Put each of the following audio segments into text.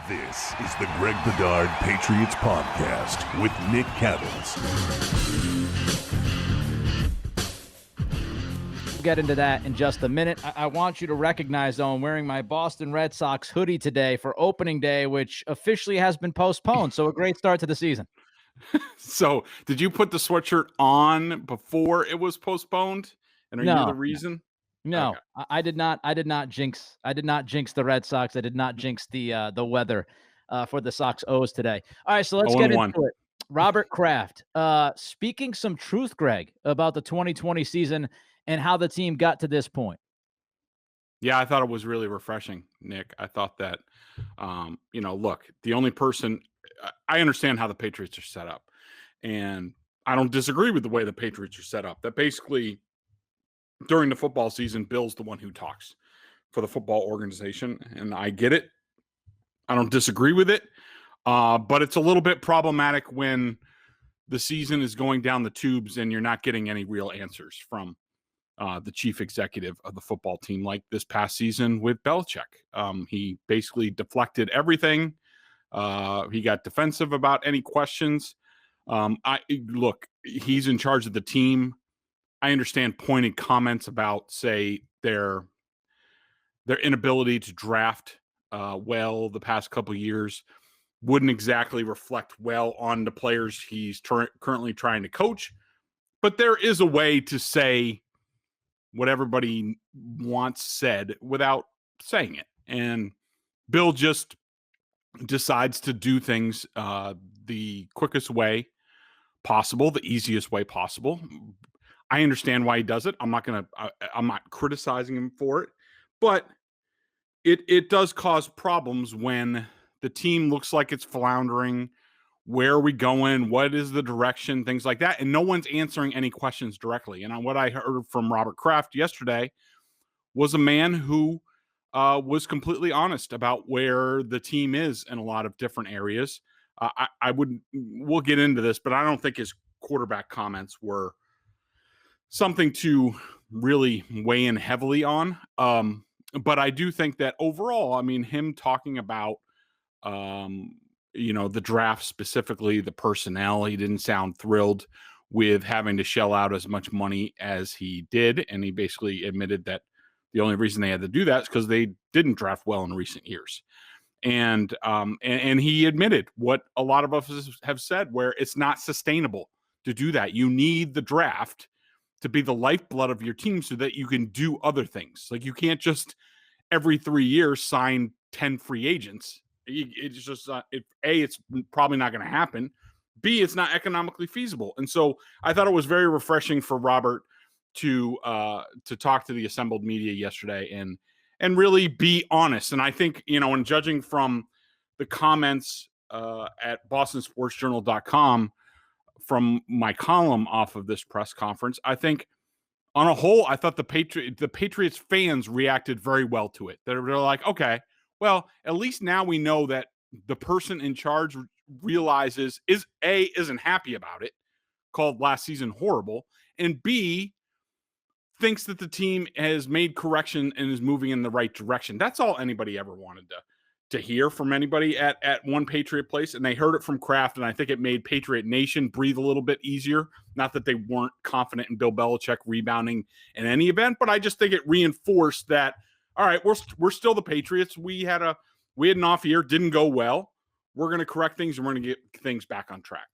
This is the Greg Bedard Patriots Podcast with Nick Cattles. We'll get into that in just a minute. I want you to recognize, though, I'm wearing my Boston Red Sox hoodie today for opening day, which officially has been postponed. So a great start to the season. So did you put the sweatshirt on before it was postponed? And are you the reason? No, Okay. I did not. I did not jinx the Red Sox. I did not jinx the weather for the Sox O's today. All right, so let's get into it. Robert Kraft speaking some truth, Greg, about the 2020 season and how the team got to this point. Yeah, I thought it was really refreshing, Nick. I thought that, look, the only person I understand how the Patriots are set up, and I don't disagree with the way the Patriots are set up. That basically during the football season, Bill's the one who talks for the football organization, and I get it. I don't disagree with it, but it's a little bit problematic when the season is going down the tubes and you're not getting any real answers from the chief executive of the football team, like this past season with Belichick. He basically deflected everything. He got defensive about any questions. Look, he's in charge of the team. I understand pointed comments about, say, their inability to draft well the past couple of years wouldn't exactly reflect well on the players he's currently trying to coach. But there is a way to say what everybody wants said without saying it. And Bill just decides to do things the quickest way possible, the easiest way possible. I understand why he does it. I'm not criticizing him for it, but it does cause problems when the team looks like it's floundering. Where are we going? What is the direction? Things like that. And no one's answering any questions directly. And what I heard from Robert Kraft yesterday was a man who was completely honest about where the team is in a lot of different areas. We'll get into this, but I don't think his quarterback comments were something to really weigh in heavily on. But I do think that overall, I mean, him talking about, the draft specifically, the personnel, he didn't sound thrilled with having to shell out as much money as he did. And he basically admitted that the only reason they had to do that is because they didn't draft well in recent years. And he admitted what a lot of us have said, where it's not sustainable to do that. You need the draft to be the lifeblood of your team so that you can do other things. Like, you can't just every 3 years sign 10 free agents. It's just it's probably not going to happen. B, it's not economically feasible. And so I thought it was very refreshing for Robert to talk to the assembled media yesterday and really be honest. And I think, in judging from the comments at bostonsportsjournal.com from my column off of this press conference, I think on a whole, I thought the Patriots fans reacted very well to it. They're like, okay, well, at least now we know that the person in charge realizes isn't happy about it, called last season horrible, and B, thinks that the team has made correction and is moving in the right direction. That's all anybody ever wanted to hear from anybody at one Patriot place, and they heard it from Kraft, and I think it made Patriot Nation breathe a little bit easier. Not that they weren't confident in Bill Belichick rebounding in any event, but I just think it reinforced that, all right, we're still the Patriots. We had an off year, didn't go well. We're going to correct things, and we're going to get things back on track.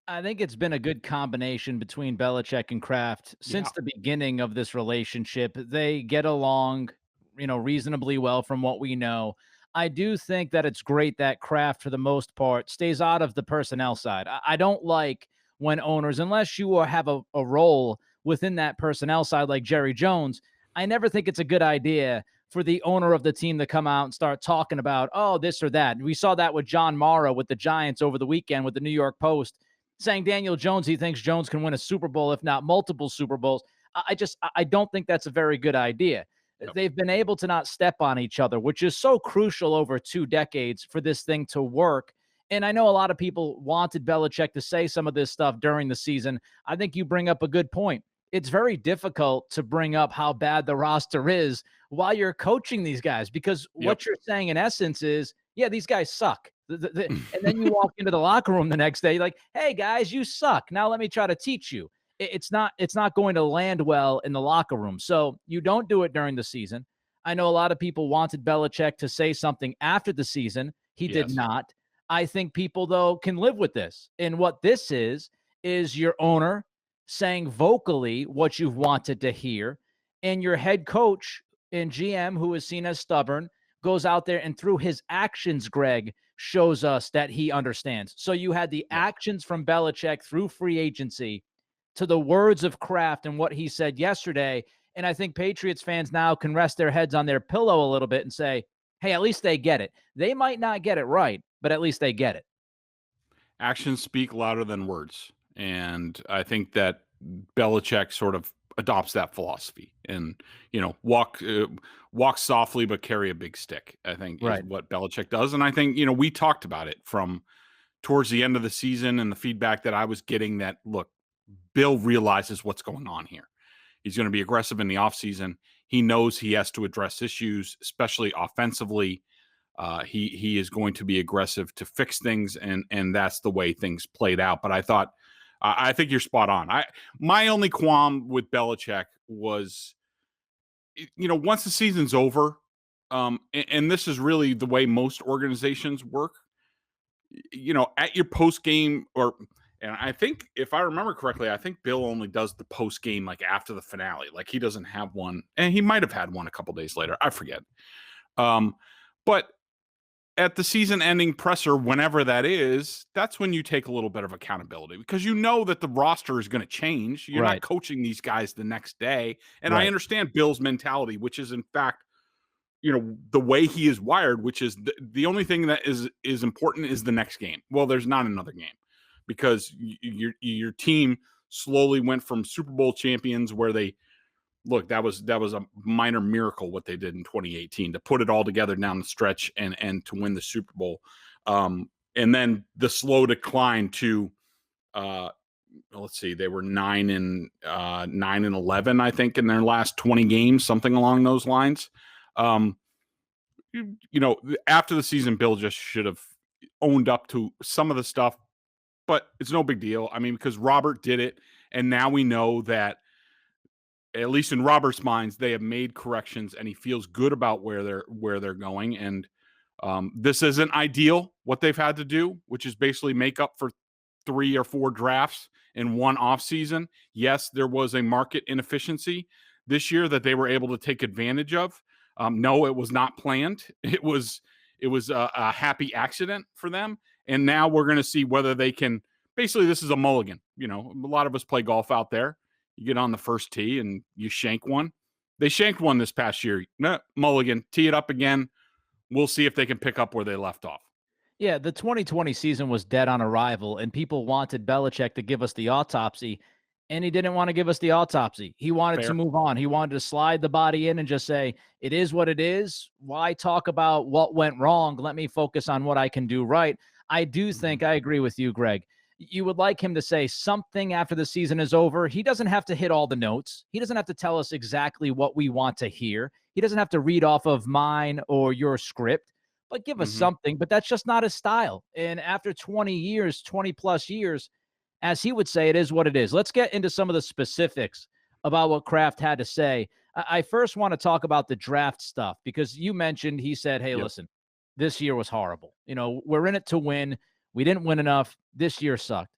I think it's been a good combination between Belichick and Kraft since the beginning of this relationship. They get along, reasonably well from what we know. I do think that it's great that Kraft, for the most part, stays out of the personnel side. I don't like when owners, unless you have a role within that personnel side like Jerry Jones, I never think it's a good idea for the owner of the team to come out and start talking about, oh, this or that. We saw that with John Mara with the Giants over the weekend with the New York Post, saying Daniel Jones, he thinks Jones can win a Super Bowl, if not multiple Super Bowls. I don't think that's a very good idea. Yep. They've been able to not step on each other, which is so crucial over 2 decades for this thing to work. And I know a lot of people wanted Belichick to say some of this stuff during the season. I think you bring up a good point. it's very difficult to bring up how bad the roster is while you're coaching these guys, because what you're saying in essence is, yeah, these guys suck. And then you walk into the locker room the next day like, hey guys, you suck. Now let me try to teach you. It's not going to land well in the locker room. So you don't do it during the season. I know a lot of people wanted Belichick to say something after the season. He did not. I think people, though, can live with this. And what this is your owner saying vocally what you've wanted to hear, and your head coach and GM, who is seen as stubborn, goes out there and through his actions, Greg, shows us that he understands. So you had the actions from Belichick through free agency to the words of Kraft and what he said yesterday. And I think Patriots fans now can rest their heads on their pillow a little bit and say, hey, at least they get it. They might not get it right, but at least they get it. Actions speak louder than words. And I think that Belichick sort of adopts that philosophy and, walk softly, but carry a big stick, I think is what Belichick does. And I think, we talked about it from towards the end of the season and the feedback that I was getting that, look, Bill realizes what's going on here. He's going to be aggressive in the offseason. He knows he has to address issues, especially offensively. He is going to be aggressive to fix things, and that's the way things played out. But I think you're spot on. My only qualm with Belichick was, once the season's over, and this is really the way most organizations work, at your post game and I think, if I remember correctly, I think Bill only does the post game like after the finale. Like he doesn't have one, and he might have had one a couple days later. I forget. But at the season-ending presser, whenever that is, that's when you take a little bit of accountability because you know that the roster is going to change. You're not coaching these guys the next day, and I understand Bill's mentality, which is in fact, the way he is wired, which is the only thing that is important is the next game. Well, there's not another game. Because your team slowly went from Super Bowl champions where that was a minor miracle what they did in 2018 to put it all together down the stretch and to win the Super Bowl. And then the slow decline to let's see, they were 9-11, I think, in their last 20 games, something along those lines. After the season, Bill just should have owned up to some of the stuff. But it's no big deal. I mean, because Robert did it, and now we know that, at least in Robert's minds, they have made corrections, and he feels good about where they're going. And this isn't ideal what they've had to do, which is basically make up for 3 or 4 drafts in one offseason. Yes, there was a market inefficiency this year that they were able to take advantage of. No, it was not planned. It was a happy accident for them. And now we're going to see whether they can. Basically, this is a mulligan. A lot of us play golf out there. You get on the first tee and you shank one. They shanked one this past year. Mulligan, tee it up again. We'll see if they can pick up where they left off. Yeah, the 2020 season was dead on arrival, and people wanted Belichick to give us the autopsy, and he didn't want to give us the autopsy. He wanted to move on. He wanted to slide the body in and just say, it is what it is. Why talk about what went wrong? Let me focus on what I can do right. I do think I agree with you, Greg. You would like him to say something after the season is over. He doesn't have to hit all the notes. He doesn't have to tell us exactly what we want to hear. He doesn't have to read off of mine or your script, but give us something. But that's just not his style. And after 20 plus years, as he would say, it is what it is. Let's get into some of the specifics about what Kraft had to say. I first want to talk about the draft stuff because you mentioned, he said, hey, listen, this year was horrible. We're in it to win. We didn't win enough. This year sucked.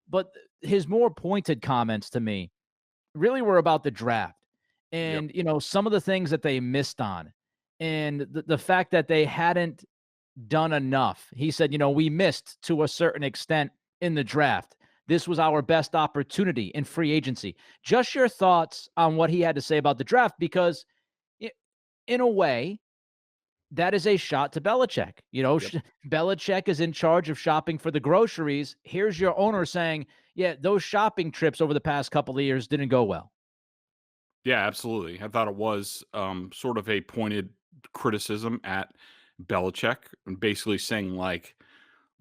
But his more pointed comments to me really were about the draft and, some of the things that they missed on and the fact that they hadn't done enough. He said, we missed to a certain extent in the draft. This was our best opportunity in free agency. Just your thoughts on what he had to say about the draft, because in a way, that is a shot to Belichick. Belichick is in charge of shopping for the groceries. Here's your owner saying, yeah, those shopping trips over the past couple of years didn't go well. Yeah, absolutely. I thought it was sort of a pointed criticism at Belichick, and basically saying like,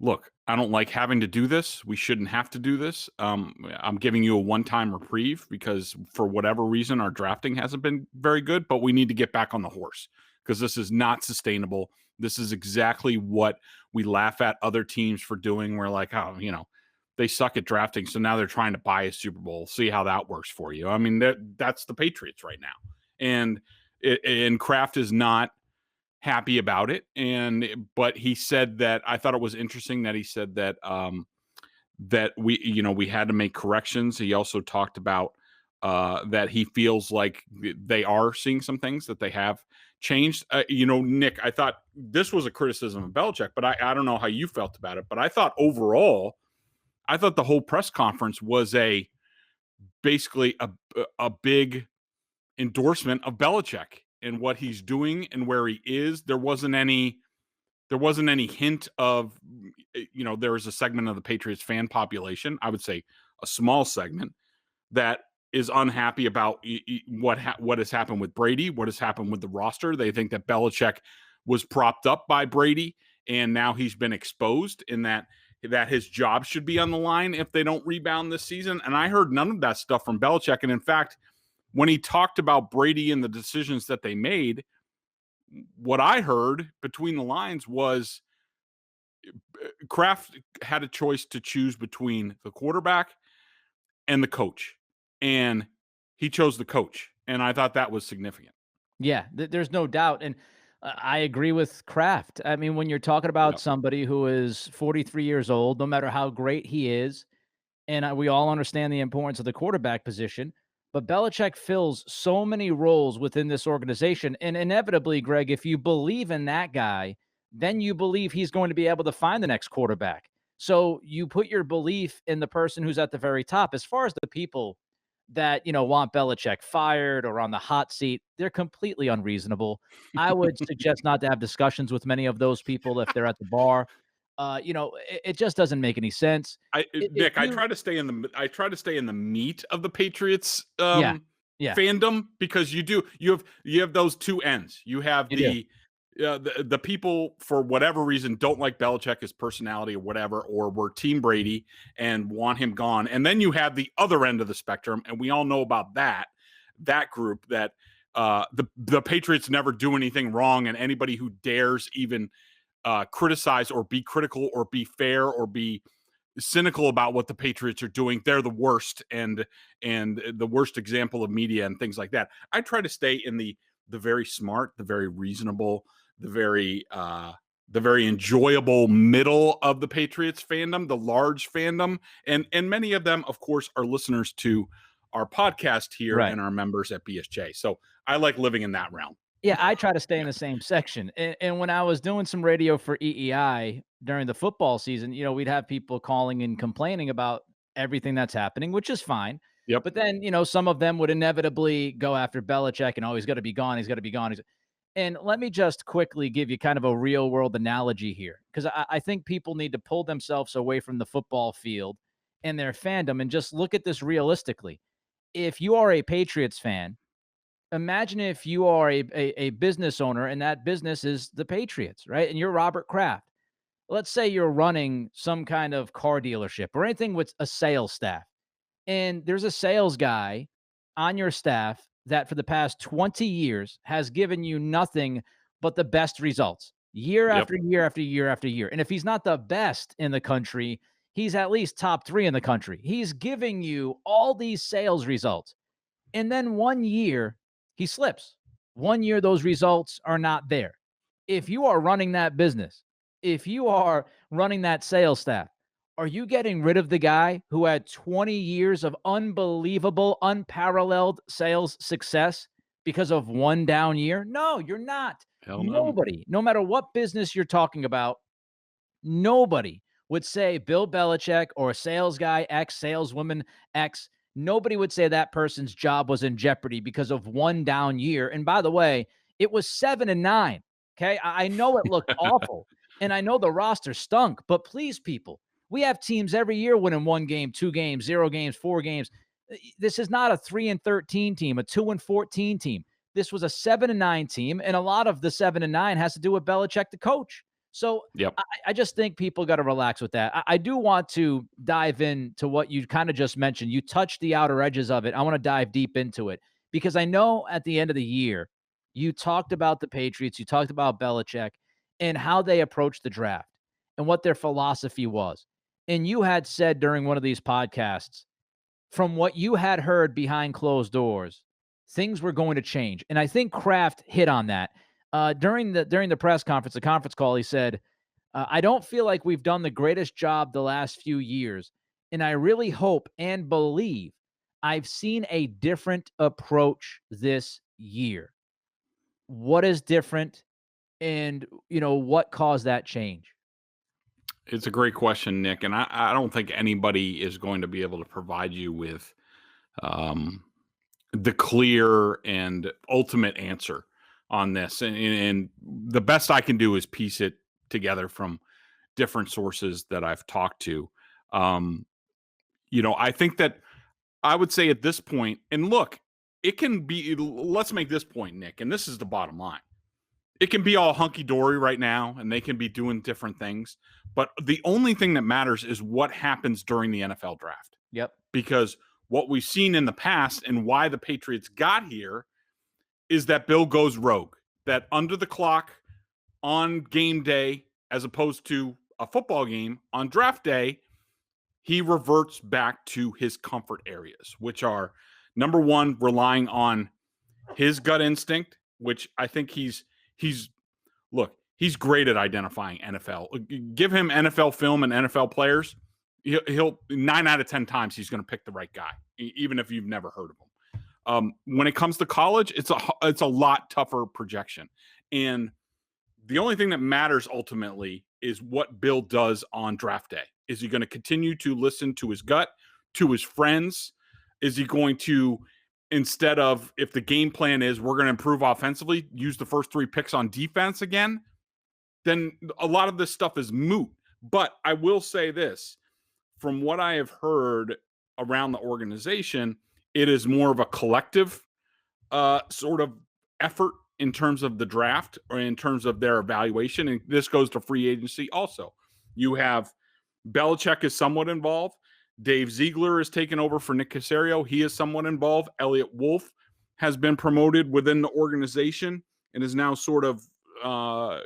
look, I don't like having to do this. We shouldn't have to do this. I'm giving you a one-time reprieve because for whatever reason, our drafting hasn't been very good, but we need to get back on the horse because this is not sustainable. This is exactly what we laugh at other teams for doing. We're like, oh, they suck at drafting, so now they're trying to buy a Super Bowl. See how that works for you. I mean, that's the Patriots right now. And Kraft is not happy about it. But he said that I thought it was interesting that he said that that we had to make corrections. He also talked about that he feels like they are seeing some things that they have changed. Nick, I thought this was a criticism of Belichick, but I don't know how you felt about it. But I thought overall, the whole press conference was basically a big endorsement of Belichick and what he's doing and where he is. There wasn't any hint of, there was a segment of the Patriots fan population, I would say a small segment, that is unhappy about what has happened with Brady, what has happened with the roster. They think that Belichick was propped up by Brady and now he's been exposed in that his job should be on the line if they don't rebound this season. And I heard none of that stuff from Belichick. And in fact, when he talked about Brady and the decisions that they made, what I heard between the lines was Kraft had a choice to choose between the quarterback and the coach, and he chose the coach. And I thought that was significant. Yeah, there's no doubt. And I agree with Kraft. I mean, when you're talking about somebody who is 43 years old, no matter how great he is, and we all understand the importance of the quarterback position, but Belichick fills so many roles within this organization. And inevitably, Greg, if you believe in that guy, then you believe he's going to be able to find the next quarterback. So you put your belief in the person who's at the very top. As far as the people that, want Belichick fired or on the hot seat, they're completely unreasonable. I would suggest not to have discussions with many of those people if they're at the bar. It just doesn't make any sense. Nick, I try to stay in the meat of the Patriots fandom, because you have those two ends. You have the people, for whatever reason, don't like Belichick, his personality or whatever, or were Team Brady and want him gone. And then you have the other end of the spectrum, and we all know about that group, that the Patriots never do anything wrong, and anybody who dares even criticize or be critical or be fair or be cynical about what the Patriots are doing, they're the worst and the worst example of media and things like that. I try to stay in the very smart, the very reasonable, the very enjoyable middle of the Patriots fandom, the large fandom, and many of them, of course, are listeners to our podcast here and our members at BSJ. So I like living in that realm. Yeah, I try to stay in the same section. And when I was doing some radio for EEI during the football season, we'd have people calling and complaining about everything that's happening, which is fine. Yep. But then, some of them would inevitably go after Belichick and, he's got to be gone. He's got to be gone. And let me just quickly give you kind of a real world analogy here, because I think people need to pull themselves away from the football field and their fandom and just look at this realistically. If you are a Patriots fan, imagine if you are a business owner and that business is the Patriots, right? And you're Robert Kraft. Let's say you're running some kind of car dealership or anything with a sales staff. And there's a sales guy on your staff that for the past 20 years has given you nothing but the best results year after year after year after year. And if he's not the best in the country, he's at least top 3 in the country. He's giving you all these sales results. And then one year he slips. One year those results are not there. If you are running that business, if you are running that sales staff, are you getting rid of the guy who had 20 years of unbelievable, unparalleled sales success because of one down year? No, you're not. Hell no. Nobody, no matter what business you're talking about, nobody would say Bill Belichick or sales guy X, saleswoman X, nobody would say that person's job was in jeopardy because of one down year. And by the way, it was 7-9. Okay. I know it looked awful and I know the roster stunk, but please, people, we have teams every year winning 1 game, 2 games, 0 games, 4 games. This is not a 3-13 team, a 2-14 team. This was a 7-9 team, and a lot of the 7-9 has to do with Belichick, the coach. So Yep. I just think people got to relax with that. I do want to dive into what you kind of just mentioned. You touched the outer edges of it. I want to dive deep into it because I know at the end of the year, you talked about the Patriots, you talked about Belichick and how they approached the draft and what their philosophy was. And you had said during one of these podcasts, from what you had heard behind closed doors, things were going to change. And I think Kraft hit on that. During the press conference, the conference call, he said, I don't feel like we've done the greatest job the last few years. And I really hope and believe I've seen a different approach this year. What is different? And, what caused that change? It's a great question, Nick. And I don't think anybody is going to be able to provide you with the clear and ultimate answer on this. And the best I can do is piece it together from different sources that I've talked to. I think that I would say at this point, and look, it can be, let's make this point, Nick, and this is the bottom line. It can be all hunky-dory right now, and they can be doing different things. But the only thing that matters is what happens during the NFL draft. Yep. Because what we've seen in the past and why the Patriots got here is that Bill goes rogue. That under the clock on game day, as opposed to a football game on draft day, he reverts back to his comfort areas, which are, number one, relying on his gut instinct, which I think he's great at identifying NFL. Give him NFL film and NFL players. He'll 9 out of 10 times he's going to pick the right guy, even if you've never heard of him. When it comes to college, it's a lot tougher projection. And the only thing that matters ultimately is what Bill does on draft day. Is he going to continue to listen to his gut, to his friends? Is he going to, instead of, if the game plan is we're going to improve offensively, use the first 3 picks on defense again? Then a lot of this stuff is moot. But I will say this, from what I have heard around the organization, it is more of a collective sort of effort in terms of the draft or in terms of their evaluation. And this goes to free agency also. You have Belichick is somewhat involved. Dave Ziegler is taken over for Nick Caserio. He is somewhat involved. Elliot Wolf has been promoted within the organization and is now sort of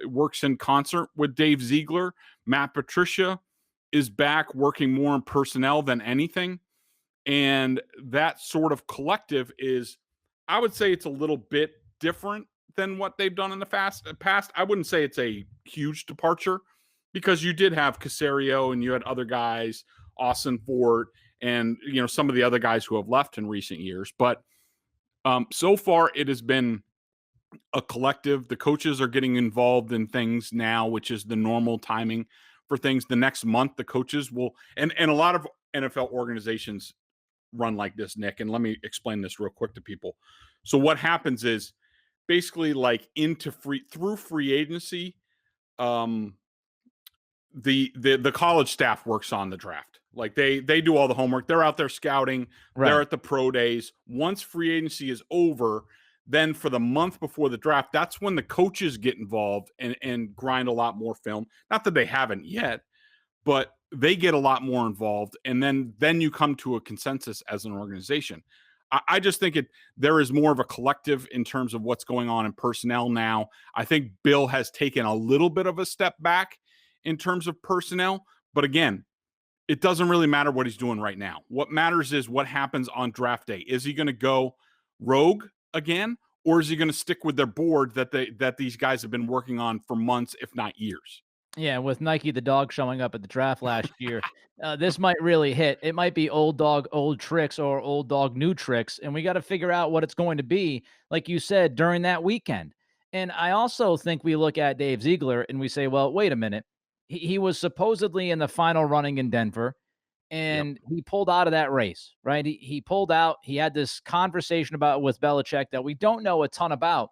works in concert with Dave Ziegler. Matt Patricia is back working more in personnel than anything. And that sort of collective is, I would say it's a little bit different than what they've done in the past. I wouldn't say it's a huge departure because you did have Caserio and you had other guys, Austin Fort, and some of the other guys who have left in recent years. But so far it has been a collective. The coaches are getting involved in things now, which is the normal timing for things. The next month, the coaches will, and a lot of NFL organizations run like this, Nick. And let me explain this real quick to people. So what happens is basically like through free agency, the college staff works on the draft. Like they do all the homework. They're out there scouting. Right. They're at the pro days. Once free agency is over, then for the month before the draft, that's when the coaches get involved and grind a lot more film. Not that they haven't yet, but they get a lot more involved. And then you come to a consensus as an organization. I just think there is more of a collective in terms of what's going on in personnel now. I think Bill has taken a little bit of a step back in terms of personnel. But again, it doesn't really matter what he's doing right now. What matters is what happens on draft day. Is he going to go rogue again, or is he going to stick with their board that these guys have been working on for months, if not years? Yeah, with Nike the dog showing up at the draft last year, this might really hit. It might be old dog, old tricks, or old dog, new tricks. And we got to figure out what it's going to be, like you said, during that weekend. And I also think we look at Dave Ziegler and we say, well, wait a minute. He was supposedly in the final running in Denver, and he pulled out of that race, right? He pulled out. He had this conversation with Belichick that we don't know a ton about.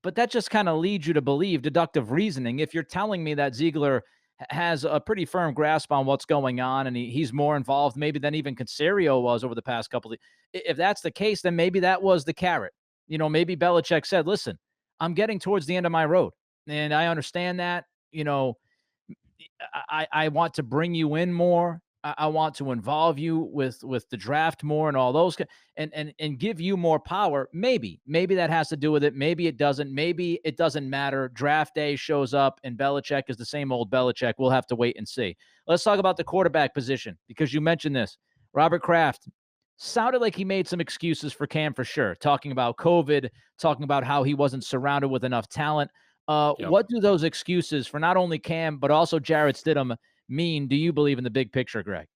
But that just kind of leads you to believe deductive reasoning. If you're telling me that Ziegler has a pretty firm grasp on what's going on and he's more involved maybe than even Caserio was over the past couple of years, if that's the case, then maybe that was the carrot. Maybe Belichick said, listen, I'm getting towards the end of my road. And I understand that. I want to bring you in more. I want to involve you with the draft more and all those and give you more power. Maybe that has to do with it. Maybe it doesn't. Maybe it doesn't matter. Draft day shows up and Belichick is the same old Belichick. We'll have to wait and see. Let's talk about the quarterback position because you mentioned this. Robert Kraft sounded like he made some excuses for Cam for sure, talking about COVID, talking about how he wasn't surrounded with enough talent. What do those excuses for not only Cam, but also Jarrett Stidham mean, do you believe, in the big picture, Greg?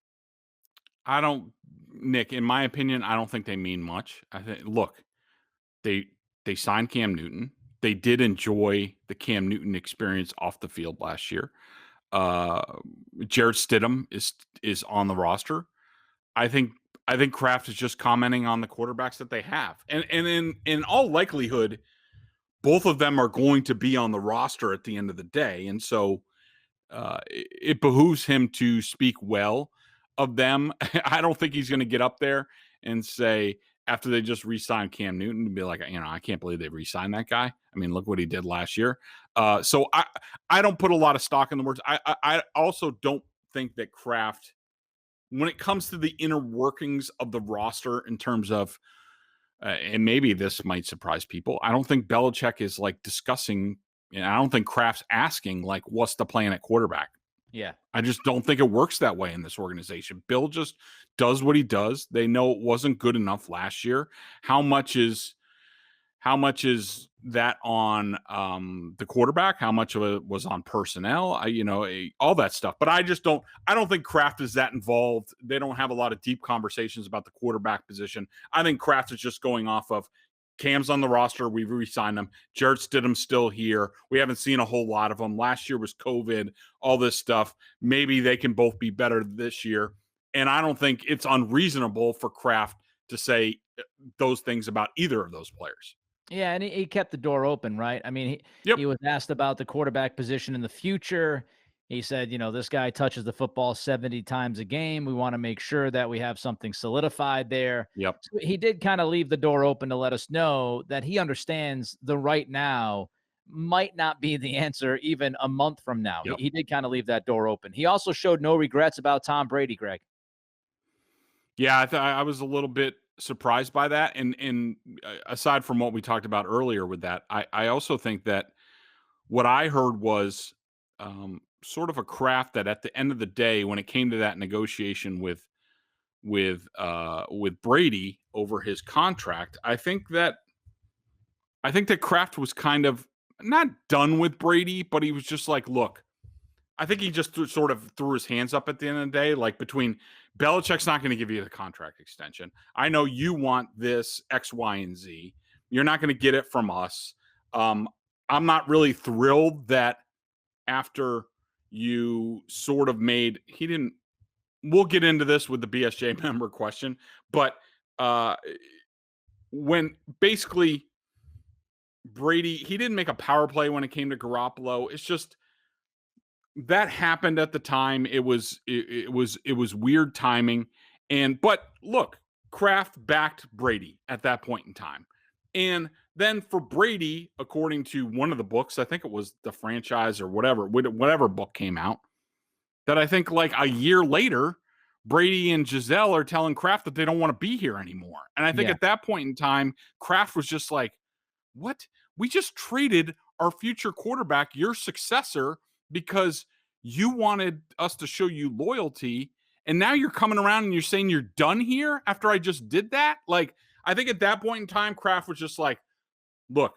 Nick, in my opinion, I don't think they mean much. I think, look, they signed Cam Newton. They did enjoy the Cam Newton experience off the field last year. Jarrett Stidham is on the roster. I think Kraft is just commenting on the quarterbacks that they have. And in all likelihood, both of them are going to be on the roster at the end of the day. And so it behooves him to speak well of them. I don't think he's going to get up there and say, after they just re-signed Cam Newton, to be like, I can't believe they re-signed that guy. I mean, look what he did last year. So I don't put a lot of stock in the words. I also don't think that Kraft, when it comes to the inner workings of the roster in terms of, and maybe this might surprise people, I don't think Belichick is like discussing, I don't think Kraft's asking like, what's the plan at quarterback? Yeah. I just don't think it works that way in this organization. Bill just does what he does. They know it wasn't good enough last year. How much is that on the quarterback? How much of it was on personnel? All that stuff. But I don't think Kraft is that involved. They don't have a lot of deep conversations about the quarterback position. I think Kraft is just going off of Cam's on the roster. We've re-signed him. Jarrett Stidham's still here. We haven't seen a whole lot of them. Last year was COVID, all this stuff. Maybe they can both be better this year. And I don't think it's unreasonable for Kraft to say those things about either of those players. Yeah, and he kept the door open, right? I mean, he was asked about the quarterback position in the future. He said, this guy touches the football 70 times a game. We want to make sure that we have something solidified there. Yep. So he did kind of leave the door open to let us know that he understands the right now might not be the answer even a month from now. Yep. He did kind of leave that door open. He also showed no regrets about Tom Brady, Greg. Yeah, I was a little bit surprised by that. And aside from what we talked about earlier with that, I also think that what I heard was sort of a Kraft that at the end of the day, when it came to that negotiation with Brady over his contract, I think that Kraft was kind of not done with Brady, but he was just like, look, I think he just sort of threw his hands up at the end of the day, like between Belichick's not going to give you the contract extension. I know you want this X, Y, and Z. You're not going to get it from us. I'm not really thrilled that after you sort of we'll get into this with the BSJ member question, but when basically Brady, he didn't make a power play when it came to Garoppolo. It's just, that happened at the time. It was weird timing. But look, Kraft backed Brady at that point in time. And then for Brady, according to one of the books, I think it was The Franchise or whatever book came out, that I think like a year later, Brady and Giselle are telling Kraft that they don't want to be here anymore. And I think at that point in time, Kraft was just like, what? We just traded our future quarterback, your successor, because you wanted us to show you loyalty. And now you're coming around and you're saying you're done here after I just did that. Like, I think at that point in time, Kraft was just like, look,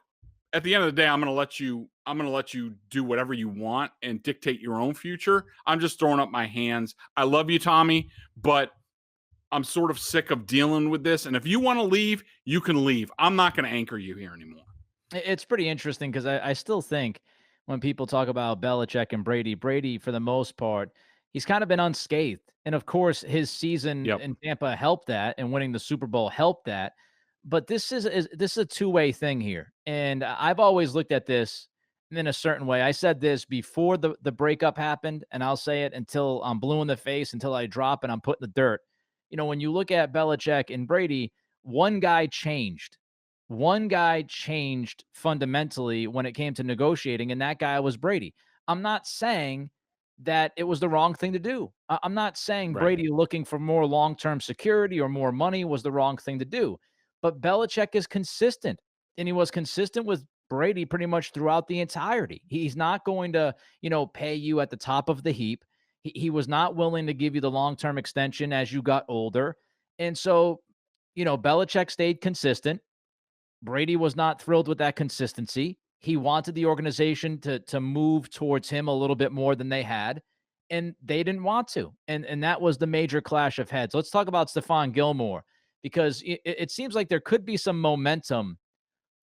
at the end of the day, I'm going to let you do whatever you want and dictate your own future. I'm just throwing up my hands. I love you, Tommy, but I'm sort of sick of dealing with this. And if you want to leave, you can leave. I'm not going to anchor you here anymore. It's pretty interesting because I still think when people talk about Belichick and Brady, for the most part, he's kind of been unscathed. And of course, his season in Tampa helped that, and winning the Super Bowl helped that. But this is a two-way thing here. And I've always looked at this in a certain way. I said this before the breakup happened, and I'll say it until I'm blue in the face, until I drop and I'm put in the dirt. When you look at Belichick and Brady, one guy changed. One guy changed fundamentally when it came to negotiating, and that guy was Brady. I'm not saying that it was the wrong thing to do. I'm not saying Right. Brady looking for more long-term security or more money was the wrong thing to do. But Belichick is consistent, and he was consistent with Brady pretty much throughout the entirety. He's not going to, pay you at the top of the heap. He was not willing to give you the long-term extension as you got older. And so, Belichick stayed consistent. Brady was not thrilled with that consistency. He wanted the organization to move towards him a little bit more than they had, and they didn't want to. And that was the major clash of heads. Let's talk about Stephon Gilmore, because it seems like there could be some momentum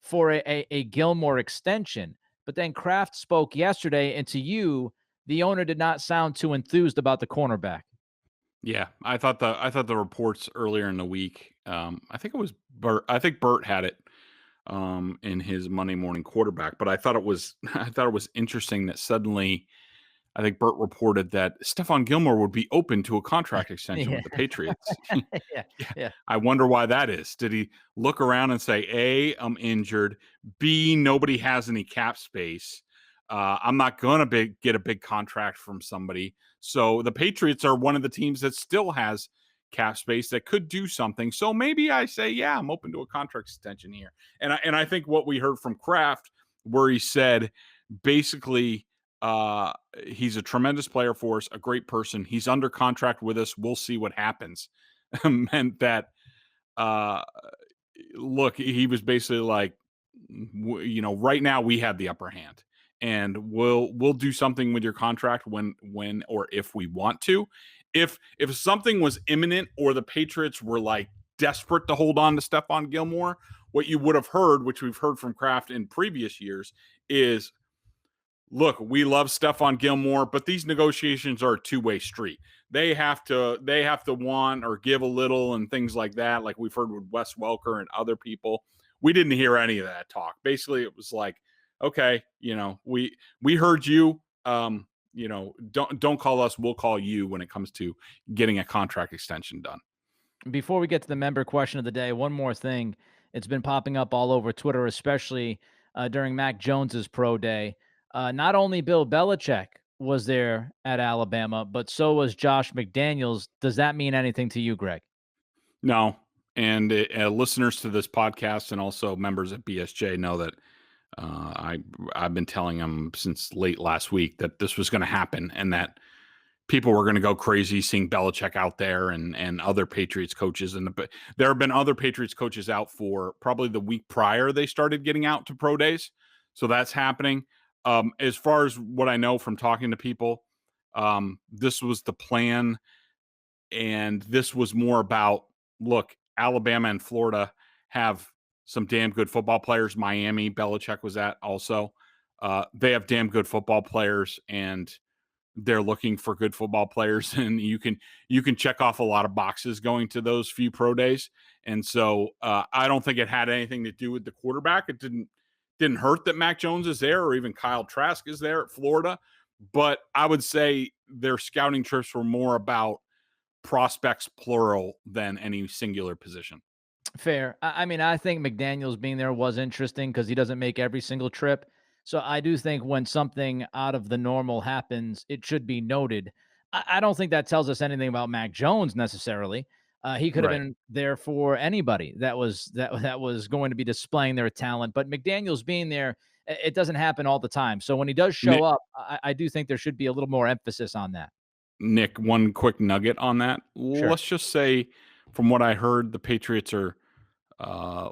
for a Gilmore extension. But then Kraft spoke yesterday, and to you, the owner did not sound too enthused about the cornerback. Yeah, I thought the reports earlier in the week. I think it was Bert. I think Bert had it in his Monday morning quarterback. But I thought it was interesting that suddenly I think Bert reported that Stephon Gilmore would be open to a contract extension Yeah. with the Patriots. Yeah. Yeah. I wonder why that is. Did he look around and say, A, I'm injured, B, nobody has any cap space, I'm not going to get a big contract from somebody. So the Patriots are one of the teams that still has cap space that could do something. So maybe I say, yeah, I'm open to a contract extension here. And I think what we heard from Kraft, where he said basically he's a tremendous player for us, a great person. He's under contract with us. We'll see what happens. Meant that uh look, he was basically like, right now we have the upper hand, and we'll do something with your contract when or if we want to. If something was imminent or the Patriots were like desperate to hold on to Stephon Gilmore, what you would have heard, which we've heard from Kraft in previous years, is, look, we love Stephon Gilmore, but these negotiations are a two-way street. They have to want or give a little and things like that, like we've heard with Wes Welker and other people. We didn't hear any of that talk. Basically, it was like, okay, we heard you. Don't call us, we'll call you when it comes to getting a contract extension done. Before we get to the member question of the day, one more thing. It's been popping up all over Twitter, especially during Mac Jones's pro day. Not only Bill Belichick was there at Alabama, but so was Josh McDaniels. Does that mean anything to you, Greg? No. And listeners to this podcast and also members at BSJ know that I've been telling them since late last week that this was going to happen and that people were going to go crazy seeing Belichick out there and other Patriots coaches. And there have been other Patriots coaches out for probably the week prior they started getting out to pro days. So that's happening. As far as what I know from talking to people, this was the plan. And this was more about, look, Alabama and Florida have some damn good football players. Miami, Belichick was at also. They have damn good football players, and they're looking for good football players. And you can check off a lot of boxes going to those few pro days. And so I don't think it had anything to do with the quarterback. It didn't hurt that Mac Jones is there or even Kyle Trask is there at Florida. But I would say their scouting trips were more about prospects plural than any singular position. Fair. I mean, I think McDaniels being there was interesting because he doesn't make every single trip. So I do think when something out of the normal happens, it should be noted. I don't think that tells us anything about Mac Jones necessarily. He could have Right. been there for anybody that was going to be displaying their talent. But McDaniels being there, it doesn't happen all the time. So when he does show Nick, up, I do think there should be a little more emphasis on that. Nick, one quick nugget on that. Sure. Let's just say, from what I heard, the Patriots are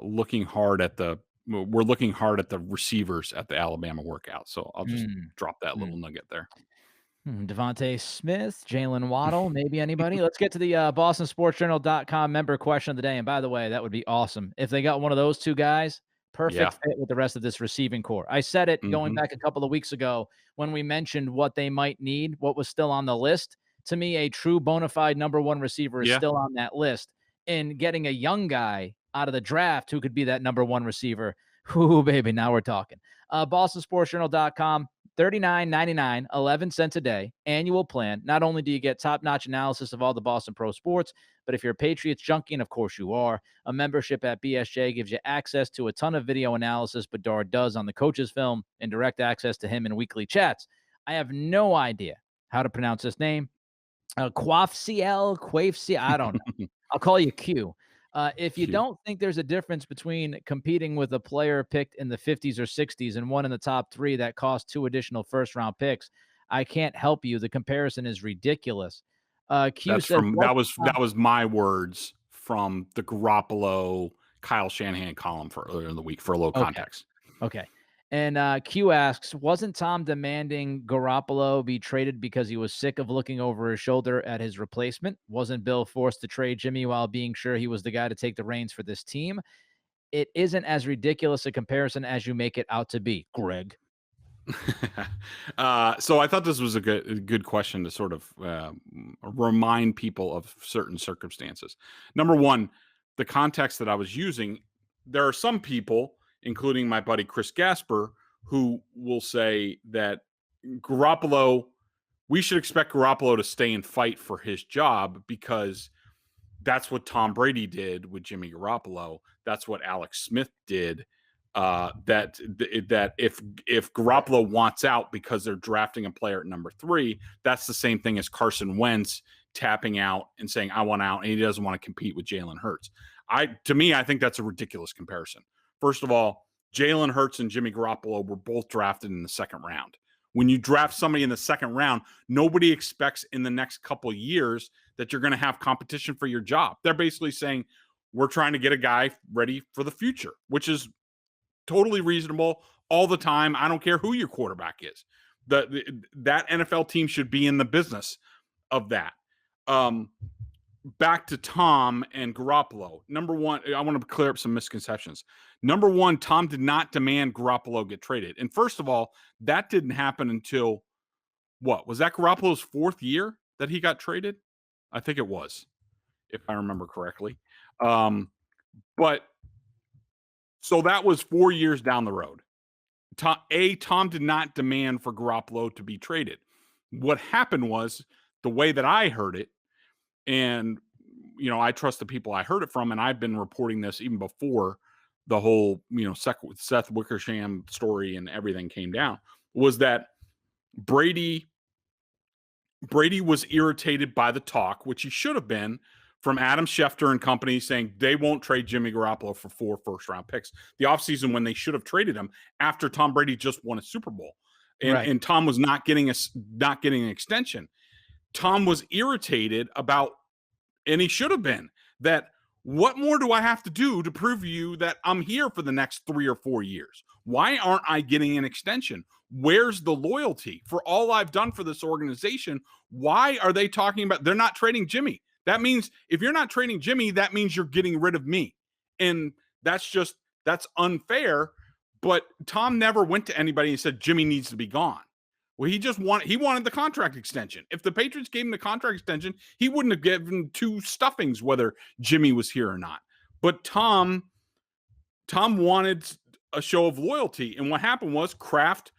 looking hard at we're looking hard at the receivers at the Alabama workout. So I'll just drop that little nugget there. Devontae Smith, Jalen Waddle, maybe anybody. Let's get to the BostonSportsJournal.com member question of the day. And by the way, that would be awesome if they got one of those two guys. Perfect fit with the rest of this receiving core. I said it going back a couple of weeks ago when we mentioned what they might need, what was still on the list. To me, a true bona fide number one receiver is still on that list. And getting a young guy out of the draft who could be that number one receiver. Ooh, baby, now we're talking. BostonSportsJournal.com. $39.99, 11 cents a day, annual plan. Not only do you get top-notch analysis of all the Boston pro sports, but if you're a Patriots junkie, and of course you are, a membership at BSJ gives you access to a ton of video analysis Bedard does on the coach's film and direct access to him in weekly chats. I have no idea how to pronounce this name. Quafciel, I don't know. I'll call you Q. If you Q. don't think there's a difference between competing with a player picked in the 50s or 60s and one in the top 3 that cost 2 additional first-round picks, I can't help you. The comparison is ridiculous. Q That's says, that was my words from the Garoppolo Kyle Shanahan column for earlier in the week for a little context. Okay. And Q asks, wasn't Tom demanding Garoppolo be traded because he was sick of looking over his shoulder at his replacement? Wasn't Bill forced to trade Jimmy while being sure he was the guy to take the reins for this team? It isn't as ridiculous a comparison as you make it out to be, Greg. So I thought this was a good question to sort of remind people of certain circumstances. Number one, the context that I was using, there are some people, including my buddy Chris Gasper, who will say that we should expect Garoppolo to stay and fight for his job because that's what Tom Brady did with Jimmy Garoppolo. That's what Alex Smith did. That if Garoppolo wants out because they're drafting a player at number 3, that's the same thing as Carson Wentz tapping out and saying, I want out, and he doesn't want to compete with Jalen Hurts. To me, I think that's a ridiculous comparison. First of all, Jalen Hurts and Jimmy Garoppolo were both drafted in the second round. When you draft somebody in the second round, nobody expects in the next couple of years that you're going to have competition for your job. They're basically saying, we're trying to get a guy ready for the future, which is totally reasonable all the time. I don't care who your quarterback is. That NFL team should be in the business of that. Back to Tom and Garoppolo. Number one, I want to clear up some misconceptions. Number one, Tom did not demand Garoppolo get traded. And first of all, that didn't happen until what? Was that Garoppolo's 4th year that he got traded? I think it was, if I remember correctly. But so that was 4 years down the road. Tom did not demand for Garoppolo to be traded. What happened was, the way that I heard it, and, I trust the people I heard it from, and I've been reporting this even before the whole, Seth Wickersham story and everything came down, was that Brady was irritated by the talk, which he should have been, from Adam Schefter and company saying they won't trade Jimmy Garoppolo for 4 first-round picks. The offseason when they should have traded him after Tom Brady just won a Super Bowl. And Tom was not getting an extension. Tom was irritated about, and he should have been, that what more do I have to do to prove to you that I'm here for the next 3 or 4 years? Why aren't I getting an extension? Where's the loyalty? For all I've done for this organization, why are they talking about they're not trading Jimmy? That means if you're not trading Jimmy, that means you're getting rid of me. And that's unfair. But Tom never went to anybody and said Jimmy needs to be gone. Well, he wanted the contract extension. If the Patriots gave him the contract extension, he wouldn't have given 2 stuffings whether Jimmy was here or not. But Tom wanted a show of loyalty. And what happened was Kraft,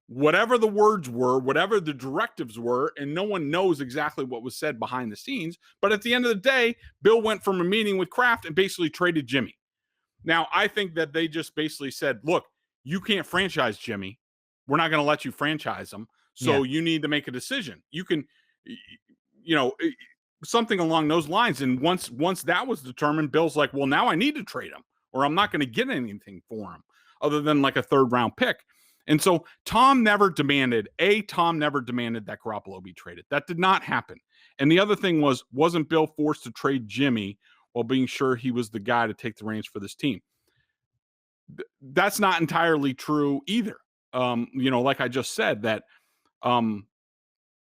whatever the words were, whatever the directives were, and no one knows exactly what was said behind the scenes. But at the end of the day, Bill went from a meeting with Kraft and basically traded Jimmy. Now, I think that they just basically said, look, you can't franchise Jimmy. We're not going to let you franchise him. So you need to make a decision. You can, something along those lines. And once that was determined, Bill's like, well, now I need to trade him or I'm not going to get anything for him other than like a 3rd round pick. And so Tom never demanded that Garoppolo be traded. That did not happen. And the other thing wasn't Bill forced to trade Jimmy while being sure he was the guy to take the reins for this team? That's not entirely true either. Like I just said, that,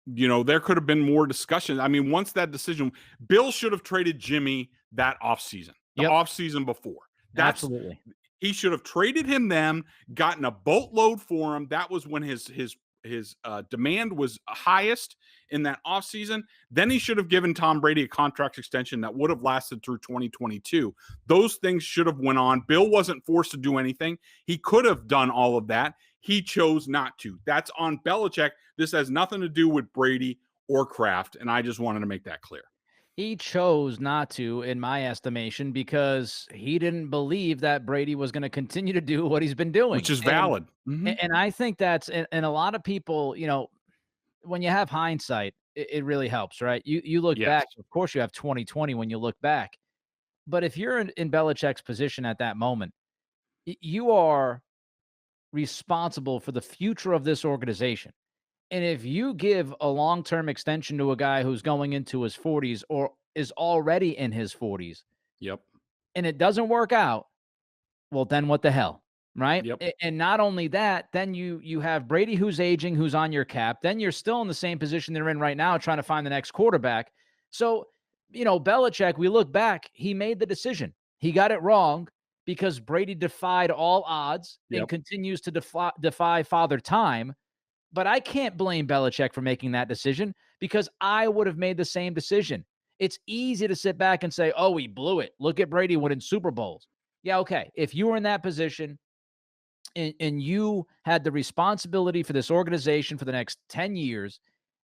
there could have been more discussion. I mean, once that decision, Bill should have traded Jimmy that offseason, offseason before. Absolutely. He should have traded him then, gotten a boatload for him. That was when his demand was highest in that offseason. Then he should have given Tom Brady a contract extension that would have lasted through 2022. Those things should have went on. Bill wasn't forced to do anything. He could have done all of that. He chose not to. That's on Belichick. This has nothing to do with Brady or Kraft, and I just wanted to make that clear. He chose not to, in my estimation, because he didn't believe that Brady was going to continue to do what he's been doing. Which is valid. And I think that's, and a lot of people, when you have hindsight, it really helps, right? You look back, Yes. of course you have 2020 when you look back. But if you're in Belichick's position at that moment, you are responsible for the future of this organization. And if you give a long-term extension to a guy who's going into his 40s or is already in his 40s Yep. and it doesn't work out, well, then what the hell, right? Yep. And not only that, then you have Brady who's aging, who's on your cap. Then you're still in the same position they're in right now, trying to find the next quarterback. So, Belichick, we look back, he made the decision. He got it wrong because Brady defied all odds and Yep. continues to defy Father Time. But I can't blame Belichick for making that decision because I would have made the same decision. It's easy to sit back and say, oh, he blew it. Look at Brady winning Super Bowls. Yeah, okay. If you were in that position and you had the responsibility for this organization for the next 10 years,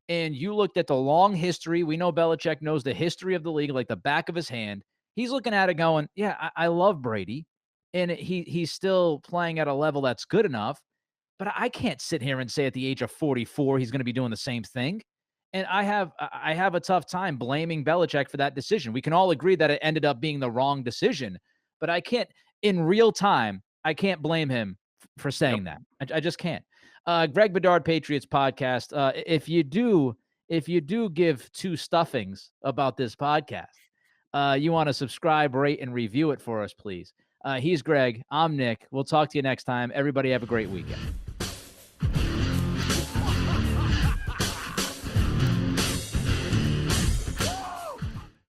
and you looked at the long history, we know Belichick knows the history of the league like the back of his hand. He's looking at it going, yeah, I love Brady, and he's still playing at a level that's good enough. But I can't sit here and say at the age of 44 he's going to be doing the same thing. And I have a tough time blaming Belichick for that decision. We can all agree that it ended up being the wrong decision, but I can't, in real time, I can't blame him for saying that. I just can't. Greg Bedard Patriots Podcast. If you do give two stuffings about this podcast, you want to subscribe, rate, and review it for us, please. He's Greg. I'm Nick. We'll talk to you next time. Everybody have a great weekend.